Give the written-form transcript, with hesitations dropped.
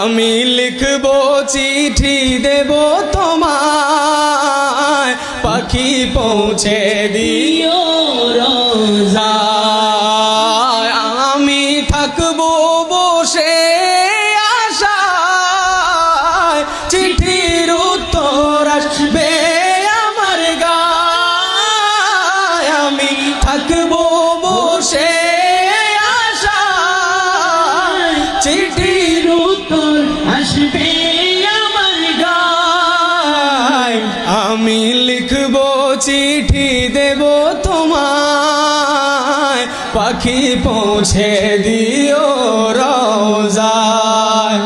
আমি লিখবো চিঠি দেব তোমায়, পাখি পৌঁছে দিও রোজায়। আমি থাকবো বসে আশায়, চিঠির উত্তর আসবে আমার গায়। আমি থাকবো বসে আশায়, চিঠির উত্তর আসবে আমার গায়। আমি লিখবো চিঠি দেব তোমায়, পাখি পৌঁছে দিও রোজায়।